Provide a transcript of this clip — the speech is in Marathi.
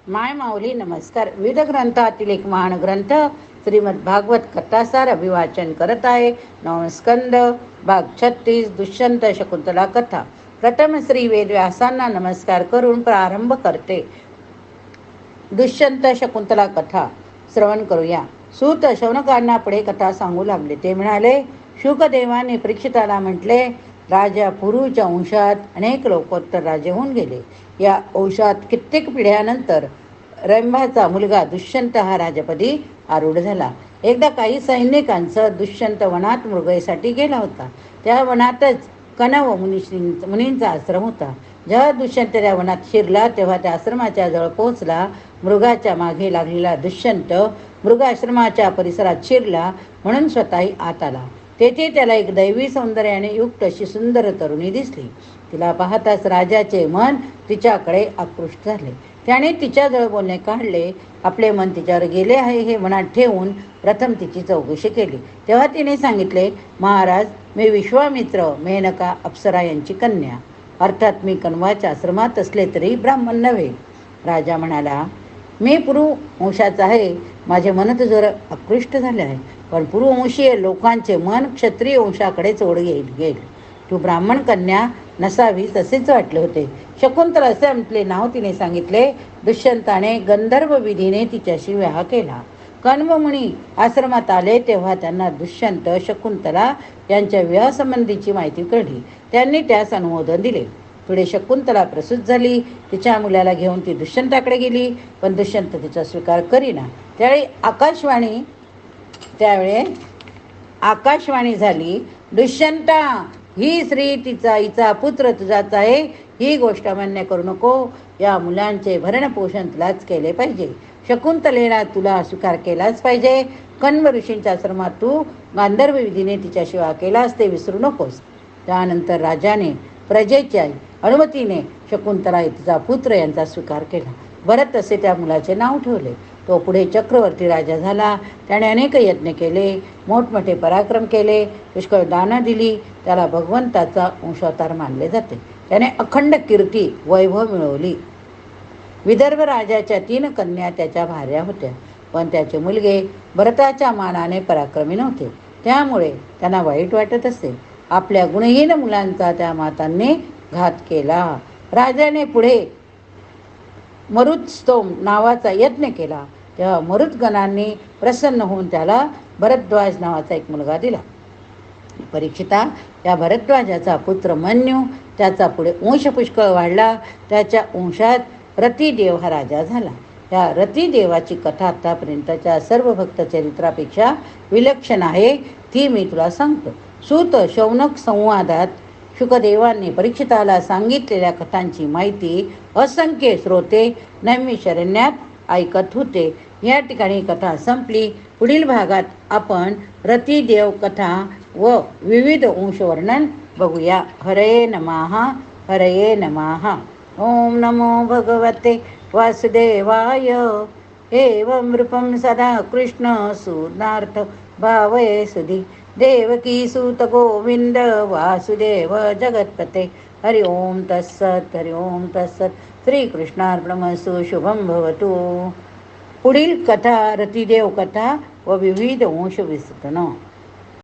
माय माऊली नमस्कार. विविध ग्रंथातील एक महान ग्रंथ श्रीमद भागवत कथासार अभिवाचन करत आहे. नवस्कंद भाग 36 दुष्यंत शकुंतला कथा. प्रथम श्री वेदव्यासांना नमस्कार करून प्रारंभ करते. दुष्यंत शकुंतला कथा श्रवण करूया. सूत शौनकांना पुढे कथा सांगू लागले. ते म्हणाले, शुकदेवाने परीक्षिताला म्हटले, राजा पुरूच्या वंशात अनेक लोकोत्तर राजे होऊन गेले. या वंशात कित्येक पिढ्यानंतर रंभाचा मुलगा दुष्यंत हा राजपदी आरूढ झाला. एकदा काही सैनिकांचं दुष्यंत वनात मृगयेसाठी गेला होता. त्या वनातच कणव मुनींचा आश्रम होता. जेव्हा दुष्यंत त्या वनात शिरला तेव्हा त्या आश्रमाच्या जवळ पोहोचला. मृगाच्या मागे लागलेला दुष्यंत मृगाश्रमाच्या परिसरात शिरला म्हणून स्वतःही आत आला. तेथे त्याला एक दैवी सौंदर्याने युक्त अशी सुंदर तरुणी दिसली. तिला पाहताच राजाचे मन तिच्याकडे आकृष्ट झाले. त्याने तिच्याजवळ बोलणे काढले. आपले मन तिच्यावर गेले आहे हे मनात ठेवून प्रथम तिची चौकशी केली. तेव्हा तिने सांगितले, महाराज, मी विश्वामित्र मेनका अप्सरा यांची कन्या, अर्थात मी कण्वाच्या आश्रमात असले तरी ब्राह्मण नव्हे. राजा म्हणाला, मी पुरुवंशाचा आहे. माझे मन तुझ्यावर आकृष्ट झाले आहे, पण पुरुवंशीय लोकांचे मन क्षत्रिय वंशाकडेच ओढ गेल. तू ब्राह्मण कन्या नसावीस असेच वाटले होते. शकुंतला असे आपले नाव तिने सांगितले. दुष्यंताने गंधर्व विधीने तिच्याशी विवाह केला. कण्वमुनी आश्रमात आले तेव्हा त्यांना दुष्यंत शकुंतला यांच्या विवाहासंबंधीची माहिती कळली. त्यांनी त्यास अनुमोदन दिले. पुढे शकुंतला प्रसूत झाली. तिच्या मुलाला घेऊन ती दुष्यंताकडे गेली, पण दुष्यंत तिचा स्वीकार करीना. त्यावेळी आकाशवाणी झाली, दुष्यंता, ही स्त्री हिचा पुत्र तुझाच आहे. ही गोष्ट मान्य करू नको. या मुलांचे भरणपोषण तुलाच केले पाहिजे. शकुंतलेला तुला स्वीकार केलाच पाहिजे. कण्व ऋषींच्या आश्रमात तू गांधर्व विधीने तिच्या सेवा केलास ते विसरू नकोस. त्यानंतर राजाने प्रजेच्या अनुमतीने शकुंतला तिचा पुत्र यांचा स्वीकार केला. भरत असे त्या मुलाचे नाव ठेवले. तो पुढे चक्रवर्ती राजा झाला. त्याने अनेक यज्ञ केले, मोठमोठे पराक्रम केले, पुष्कळ दानं दिली. त्याला भगवंताचा वंशावतार मानले जाते. त्याने अखंड कीर्ती वैभव मिळवली. विदर्भ राजाच्या 3 कन्या त्याच्या भार्या होत्या, पण त्याचे मुलगे भरताच्या मानाने पराक्रमी नव्हते. त्यामुळे त्यांना वाईट वाटत असे. आपल्या गुणहीन मुलांचा त्या मातांनी घात केला. राजाने पुढे मरुत्स्तोम नावाचा यज्ञ केला. तेव्हा मरुत्गणांनी प्रसन्न होऊन त्याला भरद्वाज नावाचा एक मुलगा दिला. परीक्षिता, या भरद्वाजाचा पुत्र मन्यू, त्याचा पुढे वंश पुष्कळ वाढला. त्याच्या वंशात रतिदेव हा राजा झाला. या रतिदेवाची कथा आतापर्यंतच्या सर्व भक्त चरित्रापेक्षा विलक्षण आहे. ती मी तुला सांगतो. सूत शौनक संवादात शुकदेवांनी परीक्षिताला सांगितलेल्या कथांची माहिती असंख्य श्रोते नैमिषारण्यात ऐकत होते. या ठिकाणी कथा संपली. पुढील भागात आपण रतिदेव कथा व विविध अंशवर्णन बघूया. हरये नमः. हरये नमः. ओम नमो भगवते वासुदेवाय. एवं रूपं सदा कृष्ण सूर्णार्थ भावये सुधी. देवकी सूत गोविंद वासुदेव जगत्पते. हरि ओम तत्सत. हरि ओम तत्सत. श्रीकृष्णार्पणमस्तु. शुभं भवतु. पुढील कथा रतिदेव कथा व विविध अंश विस्तृतन.